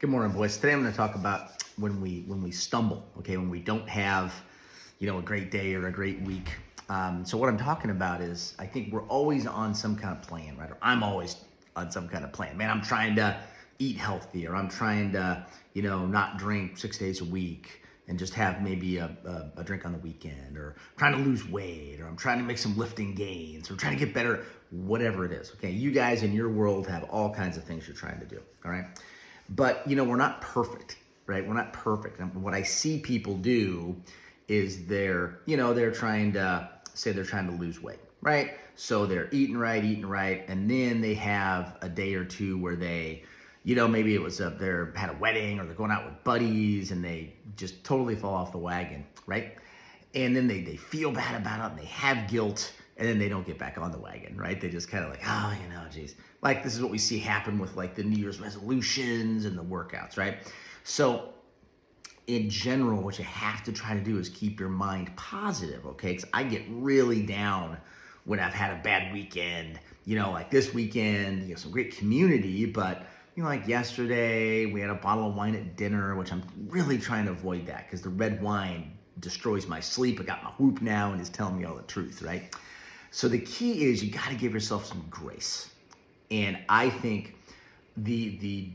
Good morning, boys. Today I'm going to talk about when we stumble, okay, when we don't have, a great day or a great week. So what I'm talking about is I think we're always on some kind of plan, right? Or I'm always on some kind of plan. Man, I'm trying to eat healthy, or I'm trying to, not drink 6 days a week and just have maybe a drink on the weekend, or trying to lose weight, or I'm trying to make some lifting gains, or trying to get better, whatever it is, okay? You guys in your world have all kinds of things you're trying to do, all right? But, we're not perfect, right? We're not perfect. And what I see people do is they're trying to lose weight, right? So they're eating right, and then they have a day or two where they, maybe it was they're had a wedding or they're going out with buddies and they just totally fall off the wagon, right? And then they feel bad about it and they have guilt, and then they don't get back on the wagon, right? They just kind of like, geez. Like, this is what we see happen with like the New Year's resolutions and the workouts, right? So in general, what you have to try to do is keep your mind positive, okay? Because I get really down when I've had a bad weekend, like this weekend, some great community, but like yesterday, we had a bottle of wine at dinner, which I'm really trying to avoid that because the red wine destroys my sleep. I got my whoop now and it's telling me all the truth, right? So the key is you got to give yourself some grace. And I think the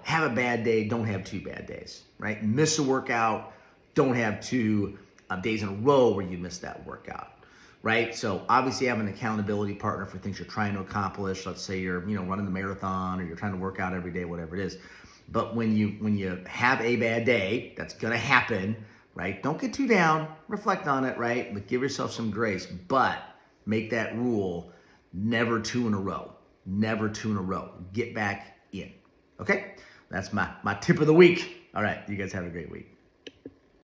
have a bad day, don't have 2 bad days, right? Miss a workout, don't have 2 days in a row where you miss that workout, right? So obviously have an accountability partner for things you're trying to accomplish. Let's say you're, running the marathon or you're trying to work out every day, whatever it is. But when you have a bad day, that's going to happen, right? Don't get too down, reflect on it, right? But give yourself some grace, but make that rule, never 2 in a row. Never 2 in a row. Get back in. Okay? That's my tip of the week. All right. You guys have a great week.